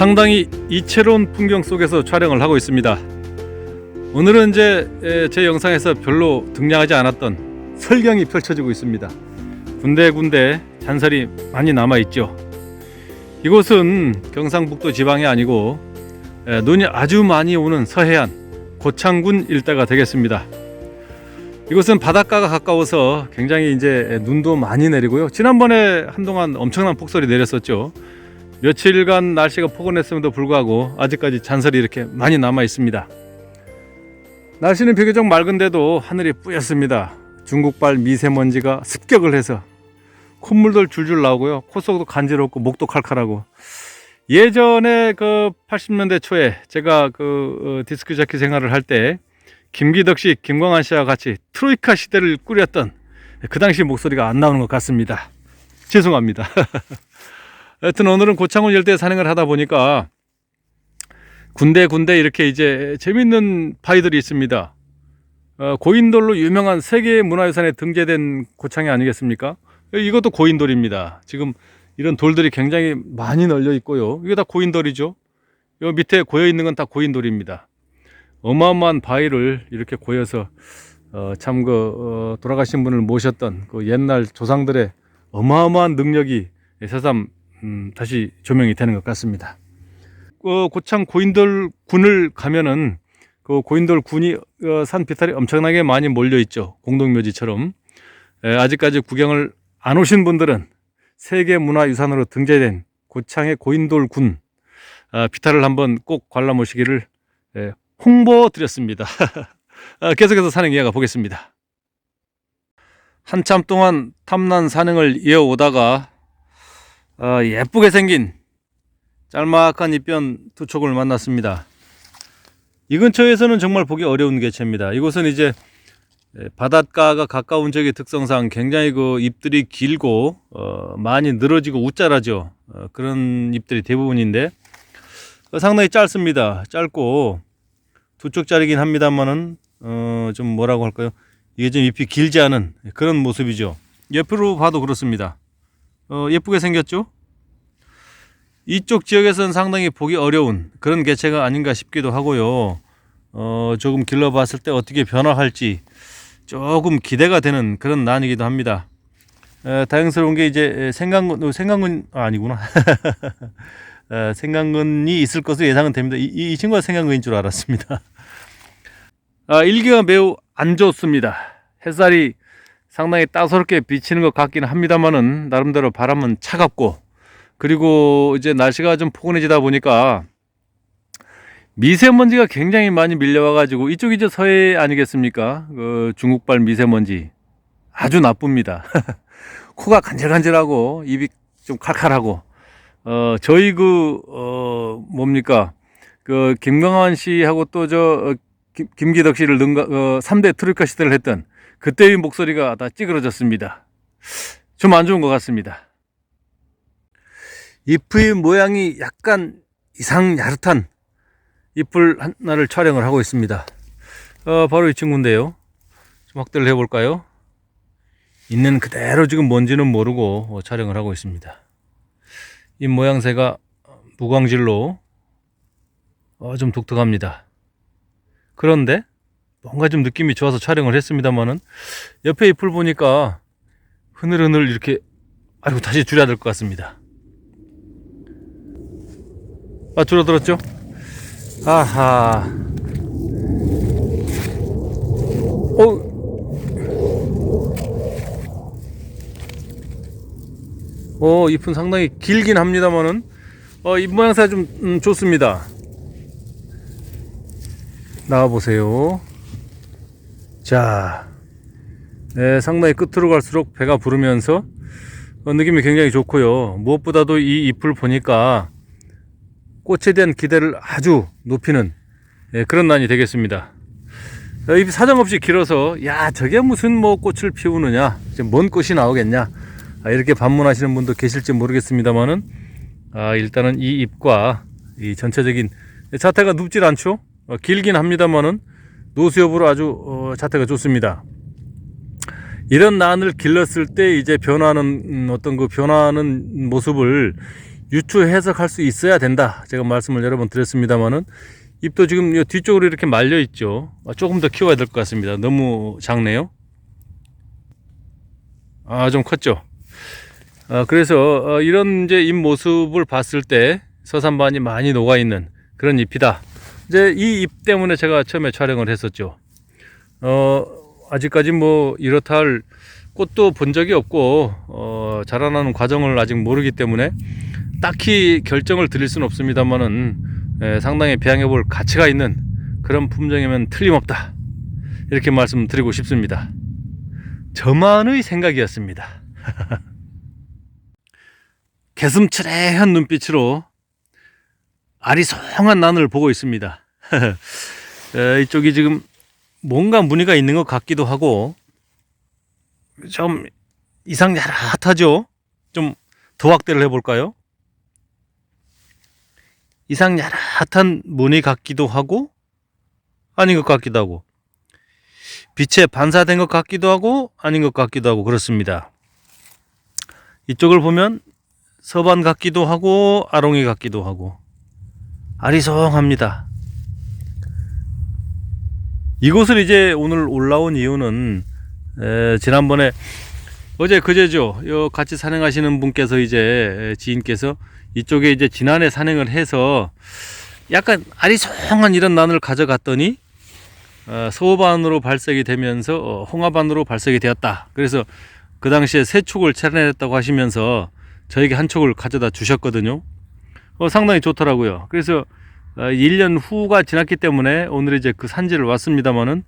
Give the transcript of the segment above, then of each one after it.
상당히 이채로운 풍경 속에서 촬영을 하고 있습니다. 오늘은 제 영상에서 별로 등장하지 않았던 설경이 펼쳐지고 있습니다. 군데군데 잔설이 많이 남아있죠. 이곳은 경상북도 지방이 아니고 눈이 아주 많이 오는 서해안 고창군 일대가 되겠습니다. 이곳은 바닷가가 가까워서 굉장히 눈도 많이 내리고요. 지난번에 한동안 엄청난 폭설이 내렸었죠. 며칠간 날씨가 포근했음에도 불구하고 아직까지 잔설이 이렇게 많이 남아 있습니다. 날씨는 비교적 맑은데도 하늘이 뿌였습니다. 중국발 미세먼지가 습격을 해서 콧물도 줄줄 나오고요. 코 속도 간지럽고 목도 칼칼하고. 예전에 80년대 초에 제가 디스크 자키 생활을 할 때 김기덕 씨, 김광한 씨와 같이 트로이카 시대를 꾸렸던 그 당시 목소리가 안 나오는 것 같습니다. 죄송합니다. 하여튼 오늘은 고창군 일대에 산행을 하다 보니까 군데 이렇게 재밌는 바위들이 있습니다. 고인돌로 유명한 세계 문화유산에 등재된 고창이 아니겠습니까? 이것도 고인돌입니다. 지금 이런 돌들이 굉장히 많이 널려 있고요. 이게 다 고인돌이죠. 요 밑에 고여 있는 건 다 고인돌입니다. 어마어마한 바위를 이렇게 고여서 돌아가신 분을 모셨던 그 옛날 조상들의 어마어마한 능력이 새삼 다시 조명이 되는 것 같습니다. 고창 고인돌 군을 가면은 그 고인돌 군이 산 비탈이 엄청나게 많이 몰려 있죠. 공동묘지처럼. 아직까지 구경을 안 오신 분들은 세계문화유산으로 등재된 고창의 고인돌 군 비탈을 한번 꼭 관람 오시기를 홍보 드렸습니다. 계속해서 산행 이어가 보겠습니다. 한참 동안 탐난 산행을 이어오다가 예쁘게 생긴 짤막한 잎변 두 촉을 만났습니다. 이 근처에서는 정말 보기 어려운 개체입니다. 이곳은 바닷가가 가까운 지역의 특성상 굉장히 잎들이 길고 많이 늘어지고 웃자라죠. 그런 잎들이 대부분인데 상당히 짧습니다. 짧고 두 쪽짜리긴 합니다만은 좀 뭐라고 할까요? 이게 좀 잎이 길지 않은 그런 모습이죠. 옆으로 봐도 그렇습니다. 예쁘게 생겼죠? 이쪽 지역에서는 상당히 보기 어려운 그런 개체가 아닌가 싶기도 하고요. 조금 길러봤을 때 어떻게 변화할지 조금 기대가 되는 그런 난이기도 합니다. 다행스러운 게 생강근 아니구나. 생강근이 있을 것으로 예상은 됩니다. 이 친구가 생강근인 줄 알았습니다. 일기가 매우 안 좋습니다. 햇살이 상당히 따사롭게 비치는 것 같기는 합니다만은 나름대로 바람은 차갑고, 그리고 날씨가 좀 포근해지다 보니까 미세먼지가 굉장히 많이 밀려와 가지고 이쪽이 서해 아니겠습니까? 중국발 미세먼지 아주 나쁩니다. 코가 간질간질하고 입이 좀 칼칼하고. 저희 김광환 씨하고 또 김기덕 씨를 3대 트로이카 시대를 했던 그때의 목소리가 다 찌그러졌습니다. 좀 안 좋은 것 같습니다. 잎의 모양이 약간 이상 야릇한 잎을 하나를 촬영을 하고 있습니다. 바로 이 친구인데요. 좀 확대를 해볼까요? 있는 그대로 지금 뭔지는 모르고 촬영을 하고 있습니다. 이 모양새가 무광질로 좀 독특합니다. 그런데 뭔가 좀 느낌이 좋아서 촬영을 했습니다만은 옆에 잎을 보니까 흐늘흐늘 이렇게 다시 줄여야 될 것 같습니다. 줄어들었죠? 아하. 잎은 상당히 길긴 합니다만은 잎 모양새가 좀 좋습니다. 나와보세요. 자, 상당히 끝으로 갈수록 배가 부르면서 느낌이 굉장히 좋고요. 무엇보다도 이 잎을 보니까 꽃에 대한 기대를 아주 높이는 그런 난이 되겠습니다. 잎이 사정없이 길어서 저게 무슨 꽃을 피우느냐, 뭔 꽃이 나오겠냐, 이렇게 반문하시는 분도 계실지 모르겠습니다만은 일단은 이 잎과 이 전체적인 자태가 눕질 않죠. 길긴 합니다만은 노수엽으로 아주 자태가 좋습니다. 이런 난을 길렀을 때 변하는 변하는 모습을 유추 해석할 수 있어야 된다. 제가 말씀을 여러 번 드렸습니다만은 잎도 지금 이 뒤쪽으로 이렇게 말려 있죠. 조금 더 키워야 될 것 같습니다. 너무 작네요. 좀 컸죠. 그래서 이런 이제 잎 모습을 봤을 때 서산반이 많이 녹아 있는 그런 잎이다. 이제 이 잎 때문에 제가 처음에 촬영을 했었죠. 아직까지 뭐 이렇다 할 꽃도 본 적이 없고 자라나는 과정을 아직 모르기 때문에 딱히 결정을 드릴 수는 없습니다만은 상당히 배양해 볼 가치가 있는 그런 품종이면 틀림없다, 이렇게 말씀드리고 싶습니다. 저만의 생각이었습니다. 개슴츠레한 눈빛으로 아리송한 난을 보고 있습니다. 이쪽이 지금 뭔가 무늬가 있는 것 같기도 하고 좀 이상 야릇하죠. 좀 더 확대를 해볼까요? 이상 야릇한 무늬 같기도 하고 아닌 것 같기도 하고 빛에 반사된 것 같기도 하고 아닌 것 같기도 하고 그렇습니다. 이쪽을 보면 서반 같기도 하고 아롱이 같기도 하고 아리송합니다. 이곳을 이제 오늘 올라온 이유는 지난번에 어제 그제죠. 같이 산행하시는 분께서 이제 지인께서 이쪽에 이제 지난해 산행을 해서 약간 아리송한 이런 난을 가져갔더니 서반으로 발색이 되면서 홍화반으로 발색이 되었다. 그래서 그 당시에 세 촉을 차려냈다고 하시면서 저에게 한 촉을 가져다 주셨거든요. 상당히 좋더라고요. 그래서 1년 후가 지났기 때문에 오늘 이제 그 산지를 왔습니다만은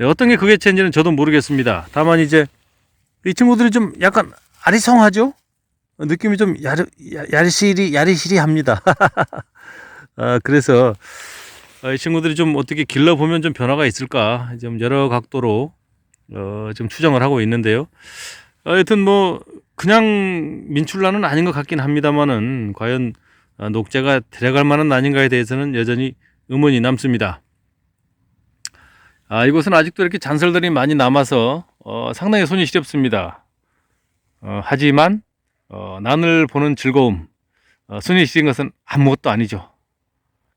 어떤 게 그게 체인지는 저도 모르겠습니다. 다만 이제 이 친구들이 좀 약간 아리송하죠? 느낌이 좀 야리시리합니다. 그래서 이 친구들이 좀 어떻게 길러보면 좀 변화가 있을까 좀 여러 각도로 좀 추정을 하고 있는데요. 하여튼 뭐 그냥 민출란은 아닌 것 같긴 합니다만은 과연 녹제가 데려갈 만한 난인가에 대해서는 여전히 의문이 남습니다. 이곳은 아직도 이렇게 잔설들이 많이 남아서 상당히 손이 시렵습니다. 하지만 난을 보는 즐거움, 손이 시린 것은 아무것도 아니죠.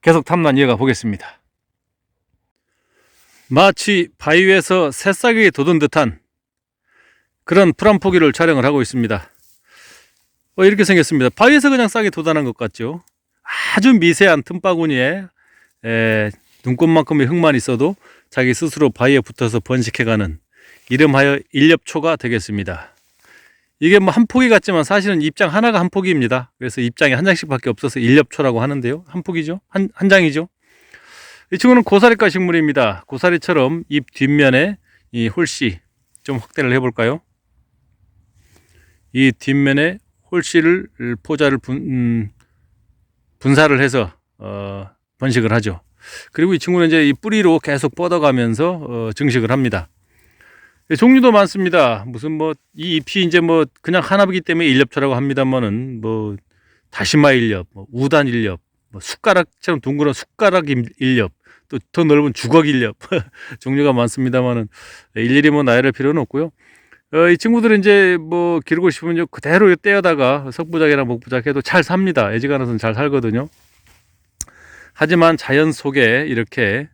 계속 탐난 이어가 보겠습니다. 마치 바위 위에서 새싹이 돋은 듯한 그런 풀한포기를 촬영을 하고 있습니다. 이렇게 생겼습니다. 바위에서 그냥 싹이 돋아난 것 같죠. 아주 미세한 틈바구니에 눈꽃만큼의 흙만 있어도 자기 스스로 바위에 붙어서 번식해가는 이름하여 일엽초가 되겠습니다. 이게 뭐 한 포기 같지만 사실은 잎장 하나가 한 포기입니다. 그래서 잎장이 한 장씩밖에 없어서 일엽초라고 하는데요. 한 포기죠. 한 장이죠. 이 친구는 고사리과 식물입니다. 고사리처럼 잎 뒷면에 이 홀씨 좀 확대를 해볼까요? 이 뒷면에 홀씨를 포자를 분사를 해서 번식을 하죠. 그리고 이 친구는 이제 이 뿌리로 계속 뻗어가면서 증식을 합니다. 종류도 많습니다. 무슨 뭐 이 잎이 이제 뭐 그냥 하나이기 때문에 일엽초라고 합니다만은 뭐 다시마 일엽, 뭐 우단 일엽, 뭐 숟가락처럼 둥그런 숟가락 일엽, 또 더 넓은 주걱 일엽 종류가 많습니다만은 일일이 뭐 나열할 필요는 없고요. 이 친구들은 이제 뭐 기르고 싶으면 그대로 떼어다가 석부작이나 목부작 해도 잘 삽니다. 애지간해서는 잘 살거든요. 하지만 자연 속에 이렇게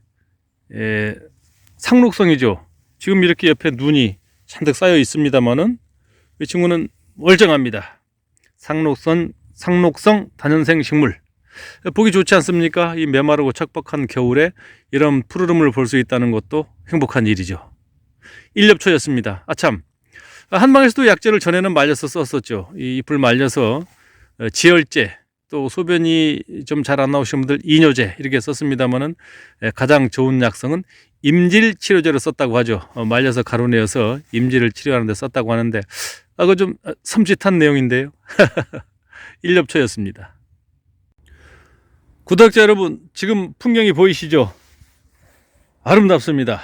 상록성이죠. 지금 이렇게 옆에 눈이 잔뜩 쌓여 있습니다만은 이 친구는 멀쩡합니다. 상록성 다년생 식물. 보기 좋지 않습니까? 이 메마르고 척박한 겨울에 이런 푸르름을 볼 수 있다는 것도 행복한 일이죠. 일엽초였습니다. 아참, 한방에서도 약재를 전에는 말려서 썼었죠. 이 잎을 말려서 지혈제, 또 소변이 좀 잘 안 나오시는 분들 이뇨제 이렇게 썼습니다만은 가장 좋은 약성은 임질 치료제로 썼다고 하죠. 말려서 가루내어서 임질을 치료하는 데 썼다고 하는데 그거 좀 섬찟한 내용인데요. 일엽초였습니다. 구독자 여러분, 지금 풍경이 보이시죠? 아름답습니다.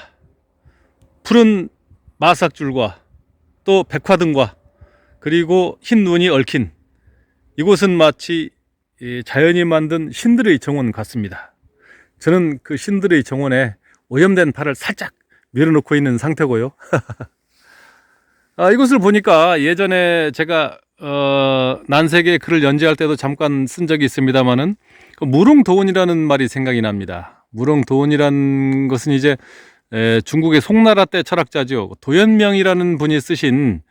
푸른 마삭줄과 또 백화등과 그리고 흰 눈이 얽힌 이곳은 마치 자연이 만든 신들의 정원 같습니다. 저는 그 신들의 정원에 오염된 발을 살짝 밀어놓고 있는 상태고요. 이곳을 보니까 예전에 제가 난세계의 글을 연재할 때도 잠깐 쓴 적이 있습니다만은 그 무릉도원이라는 말이 생각이 납니다. 무릉도원이라는 것은 이제 중국의 송나라 때 철학자죠. 도연명이라는 분이 쓰신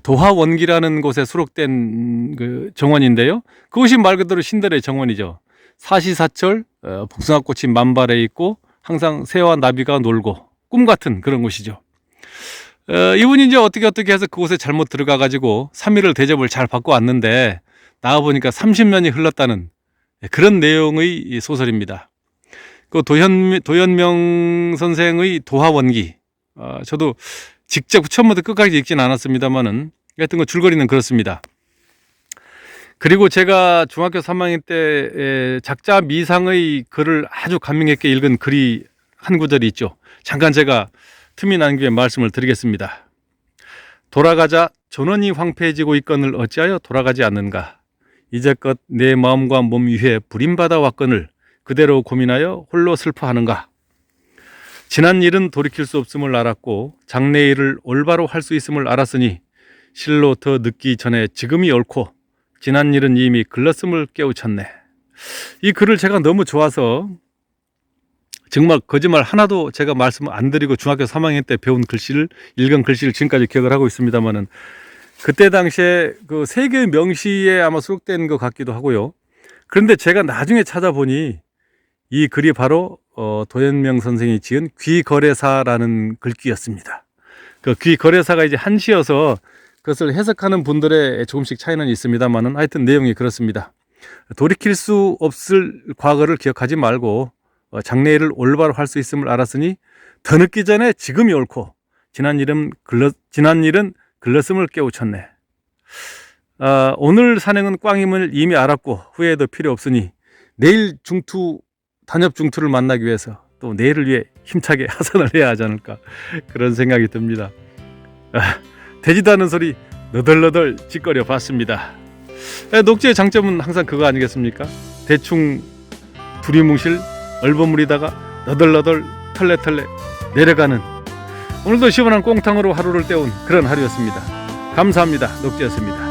도하원기라는 곳에 수록된 그 정원인데요. 그것이 말 그대로 신들의 정원이죠. 사시사철 복숭아꽃이 만발해 있고 항상 새와 나비가 놀고 꿈 같은 그런 곳이죠. 이분이 이제 어떻게 해서 그곳에 잘못 들어가 가지고 3.1을 대접을 잘 받고 왔는데 나와 보니까 30년이 흘렀다는 그런 내용의 소설입니다. 그 도연명 선생의 도하원기, 저도 직접 처음부터 끝까지 읽지는 않았습니다만은 하여튼 그 줄거리는 그렇습니다. 그리고 제가 중학교 3학년 때 작자 미상의 글을 아주 감명 깊게 읽은 글이 한 구절이 있죠. 잠깐 제가 틈이 난 김에 말씀을 드리겠습니다. 돌아가자 전원이 황폐해지고 있건을 어찌하여 돌아가지 않는가. 이제껏 내 마음과 몸 위에 불임받아 왔건을 그대로 고민하여 홀로 슬퍼하는가. 지난 일은 돌이킬 수 없음을 알았고 장래일을 올바로 할 수 있음을 알았으니 실로 더 늦기 전에 지금이 옳고 지난 일은 이미 글렀음을 깨우쳤네. 이 글을 제가 너무 좋아서 정말 거짓말 하나도 제가 말씀을 안 드리고 중학교 3학년 때 배운 글씨를 읽은 글씨를 지금까지 기억을 하고 있습니다만은 그때 당시에 그 세계의 명시에 아마 수록된 것 같기도 하고요. 그런데 제가 나중에 찾아보니 이 글이 바로 도연명 선생이 지은 귀거래사라는 글귀였습니다. 그 귀거래사가 이제 한시여서 그것을 해석하는 분들의 조금씩 차이는 있습니다만은 하여튼 내용이 그렇습니다. 돌이킬 수 없을 과거를 기억하지 말고 장래일을 올바로 할 수 있음을 알았으니 더 늦기 전에 지금이 옳고 지난 일은 글렀음을 깨우쳤네. 오늘 산행은 꽝임을 이미 알았고 후회도 필요 없으니 내일 단엽 중투를 만나기 위해서 또 내일을 위해 힘차게 하산을 해야 하지 않을까 그런 생각이 듭니다. 되지도 않은 소리 너덜너덜 짓거려 봤습니다. 녹지의 장점은 항상 그거 아니겠습니까? 대충 두리뭉실 얼버무리다가 너덜너덜 털레털레 내려가는 오늘도 시원한 꽁탕으로 하루를 때운 그런 하루였습니다. 감사합니다. 녹지였습니다.